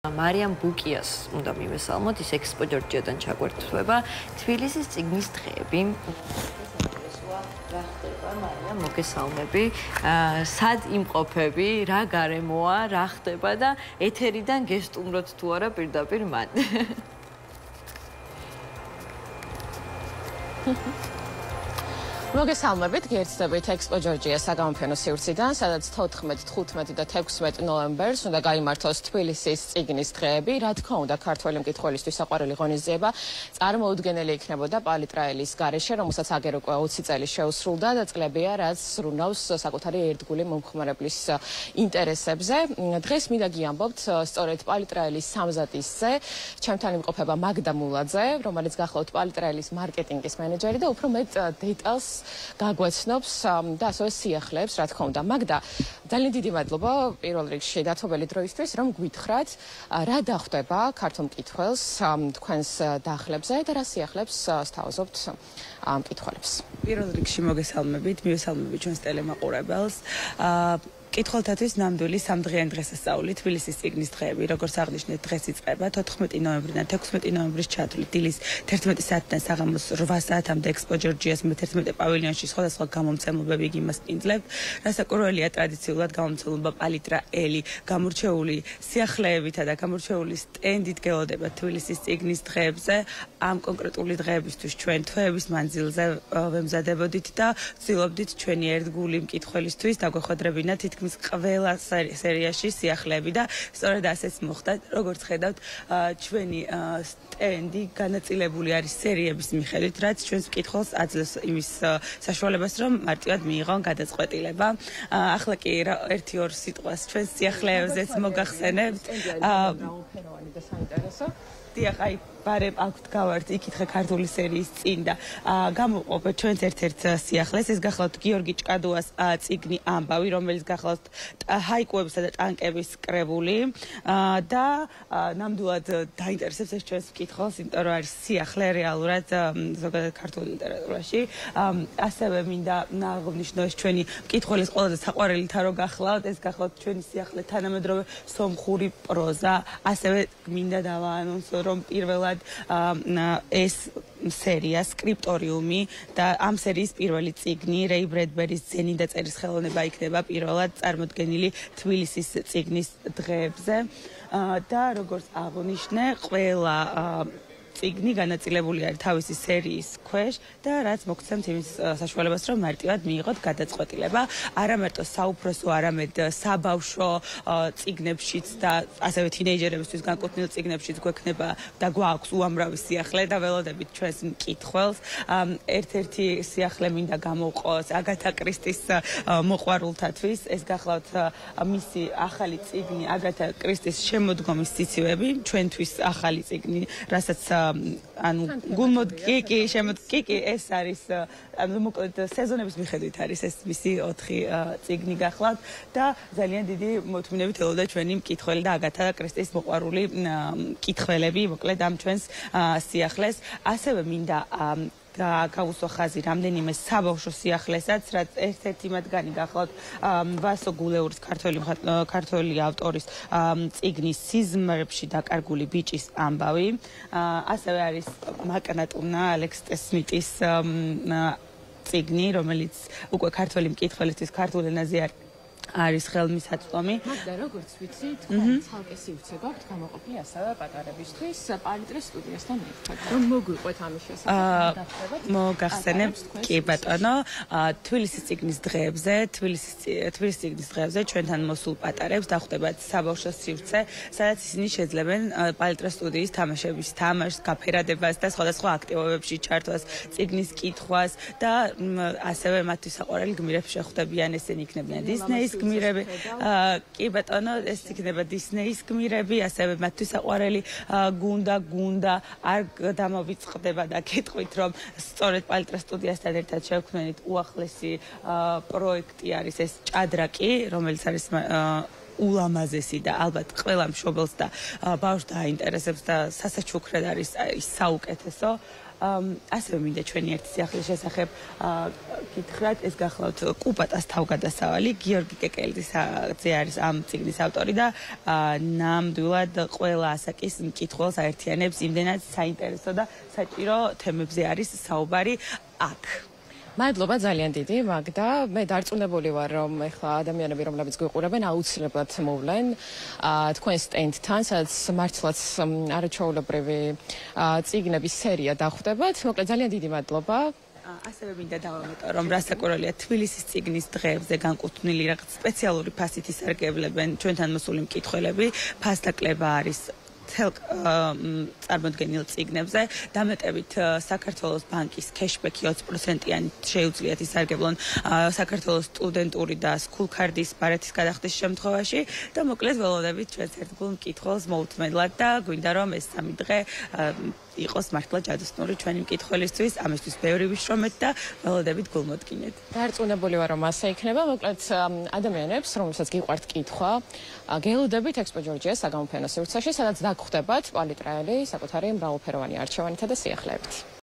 მარიამ ბუკიას უნდა მივესალმოთ, ის ექსპო ჯორჯიადან ჩაგვერთვება თბილისის წიგნის დღეები. რა ხდება, მარიამ, მოგესალმები. სად იმყოფები, რა გარემოა, რა ხდება და ეთერიდან გესტუმროთ თუ არა პირდაპირ მან. მოგესალმებით, გიერთდებით ექსპო ჯორჯიას საგამოფენო სივრციდან, სადაც 14, 15 და 16 ნოემბერს უნდა გაიმართოს თბილისის წიგნის დღეები. რა თქმა უნდა, ქართველი მკითხველისთვის საყვარელი ღონისძიება წარმოუდგენელი იქნებოდა პალიტრაელის გარეშე, რომელსაც აგერ უკვე 20 წელი შეუსრულდა და წლებია, რაც ზრუნავს საკუთარი ერთგული მომხმარებლის ინტერესებზე. დღეს მინდა გიამბობთ სწორედ პალიტრაელის სამზადისზე, ჩემთან იმყოფება მაგდა მულაძე, რომელიც გახლავთ პალიტრაელის მარკეტინგის მენეჯერი და უფრო მეტ დეტალს გაგვეცნობს და ასევე სიახლეებს, რა თქმა უნდა. მაგდა, ძალიან დიდი მადლობა პირველ რიგში დათმობელი დროისთვის, რომ გვითხრათ, რა დახვდება ქართულ მკითხველს თქვენს დახლებზე და რა სიახლეებს სთავაზობთ მკითხველებს. პირველ რიგში მოგესალმებით, მივესალმებით ჩვენს ტელემაყურებელს. მკითხველთათვის ნამდვილი სამდღიანი დღესასწაული თბილისის წიგნის დღეები, როგორც აღნიშნეთ, დღეს იწყება 14 ნოემბრიდან 16 ნოემბრის ჩათვლით დილის 11 საათიდან საღამოს 8 საათამდე ექსპო ჯორჯიას მე-11 პავილიონში სხვადასხვა გამომცემლობები იმასპინძლებთ. რასაკვირველია, ტრადიციულად გამომცემლობა პალიტრაელი გამორჩეული სიახლეებითა და გამორჩეული სტენდით გელოდება თბილისის წიგნის დღეებზე. ამ კონკრეტული დღეებისთვის ჩვენ თვეების მანძილზე ვემზადებოდით და ვცდილობდით ჩვენი ერთგული მკითხველისთვის დაგვეხვედრებინა თითქმის ყველა სერიაში სიახლეები და სწორედ ასეც მოხდა. როგორც ხედავთ, ჩვენი სტენდი განაწილებული არის სერიების მიხედვით, რაც ჩვენს მკითხველს აძლევს იმის საშუალებას, რომ მარტივად მიიღონ გადაწყვეტილება. ახლა კი ერთი-ორ სიტყვას ჩვენს სიახლეებზეც მოგახსენებთ. დიახ, აი ბარემ აქვთ გავართ იქითხე ქართული სერიის წინ და გამოვყოფეთ ჩვენს ერთ-ერთ სიახლეს. ეს გახლავთ გიორგი ჭკადუას წიგნი ამბავი, რომელიც გახლავთ ჰაიკუებისა და ტანკების კრებული და ნამდვილად დაინტერესებს ეს ჩვენს მკითხველს, იმიტომ რომ არის სიახლე რეალურად ზოგადად ქართულ ლიტერატურაში. ასევე მინდა აღვნიშნო ეს ჩვენი მკითხველის ყველაზე საყვარელი თარო გახლავთ, ეს გახლავთ ჩვენი სიახლე თანამედროვე სომხური პროზა. ასევე მინდა დავაანონსო, რომ პირველად ეს სერია სკრიპტორიუმი და ამ სერიის პირველი წიგნი რეი ბრედბერის ძენი და წერის ხელოვნება იქნება პირველად წარმოდგენილი თბილისის წიგნის დღეებზე და როგორც აღნიშნე, ყველა წიგნი განაწილებული არის თავისი სერიის ქვეშ და რაც მოგცემთ იმის საშუალებას, რომ მარტივად მიიღოთ გადაწყვეტილება. არა მარტო საუფროსო, არამედ საბავშვო წიგნებშიც და ასევე თინეიჯერებისთვის განკუთვნილ წიგნებშიც გვექნება და გვაქვს უამრავი სიახლე და ველოდებით ჩვენს მკითხველს. ერთ-ერთი სიახლე მინდა გამოვყოს აგათა კრისტის მოყვარულთათვის. ეს გახლავთ მისი ახალი წიგნი აგათა კრისტის შემოდგომის ციცივები, ჩვენთვის ახალი წიგნი, რასაც ანუ გულმოდ კი ეს არის მოკლედ სეზონების მიხედვით არის ეს მისი 4 წიგნი გახლავთ და ძალიან დიდი მოთმინებით ელოდა ჩვენი მკითხველი და აგათა კრისტის მოყვარული მკითხველები მოკლედ ამ ჩვენს სიახლეს. ასევე მინდა გავუსვა ხაზი რამდენიმე საბავშვო სიახლესაც, რაც ერთ-ერთი მათგანი გახლავთ ვასო გულეურის ქართველი ავტორის წიგნის სიზმრებში დაკარგული ბიჭის ამბავი. ასევე არის მაკნატუნა ალექს ტესმიტის წიგნი, რომელიც უკვე ქართველი მკითხველისთვის ქართულ ენაზე არის ხელმისაწვდომი. მაგდა, როგორც ვიცი, თქვენ ცალკე სივრცე გაქვთ გამოყოფილი ასევე პატარებისთვის პალიტრა სტუდიასთან ერთად. რომ მოგვიყვეთ ამის შესახებ. მოგახსენებთ, კი ბატონო, თბილისის წიგნის დღეებზე, თბილისის წიგნის დღეებზე ჩვენთან მოსულ პატარებს დახვდებათ საბავშვო სივრცე, სადაც ისინი შეძლებენ პალიტრა სტუდიის თამაშების თამაშს, გაფერადებას და სხვადასხვა აქტივობებში ჩართვას, წიგნის კითხვას და ასევე მათთვის საყვარელი გმირებს შეხვდებიან. ესენი იქნებიან დისნეის გმირები, კი ბატონო, ეს იქნება დისნეის გმირები, ასევე მათთვის საყვარელი გუნდა არ დამოვიწყდება და გეტყვით, რომ სწორედ პალიტრა სტუდიასთან ერთად შევქმნით უახლესი პროექტი არის ეს ჭადრაკი, რომელიც არის ულამაზესი და ალბათ ყველა მშობელს და ბავშვს დაინტერესებს და სასაჩუქრად არის ის საუკეთესო. ასევე მინდა ჩვენი ერთი სიახლის შესახებ გითხრათ, ეს გახლავთ კუპატას თავგადასავალი, გიორგი კეკელიძე არის ამ წიგნის ავტორი და ნამდვილად ყველა ასაკის მკითხველს აერთიანებს, იმდენად საინტერესო და საჭირო თემებზე არის საუბარი აქ. მადლობა ძალიან დიდი, მაგდა. მე დარწმუნებული ვარ, რომ ეხლა ადამიანები, რომლებიც გვიყურებენ, აუცილებლად მოვლენ თქვენ სტენდთან, სადაც მართლაც არაჩვეულებრივი წიგნების სერია დახვდებათ. მოკლედ ძალიან დიდი მადლობა. ასევე მინდა დავამატო, რომ რასაკვირველია თბილისის წიგნის დღეებზე განკუთვნილი რაღაც სპეციალური ფასით ისარგებლებენ ჩვენთან მოსული მკითხველები. ფასდაკლება არის წარმოდგენილ წიგნებზე, დამეტებით საქართველოს ბანკის cashback-ი 20%-იანი შეუძლიათ ისარგებლონ საქართველოს სტუდენტური და school card-ის ბარათის გადახდის შემთხვევაში და მოკლედ ველოდებით ჩვენს ერთგულ მკითხველს მოუთმენლად და გვინდა რომ ეს სამი დღე იყოს მართლა ჯადოსნური ჩვენი მკითხველისთვის, ამისთვის ბევრი ვიშრომეთ და ველოდებით გულმოდგინეთ. დარწმუნებული ვარ, რომ ასე იქნება. მოკლედ ადამიანებს, რომელსაც გიყვართ კითხვა, გელოდებით ექსპო ჯორჯიას საგამოფენო სივრცეში, სადაც დაგხვდებათ პალიტრაელი საკუთარი მრავალფეროვანი არჩევანითა და სიახლეებით.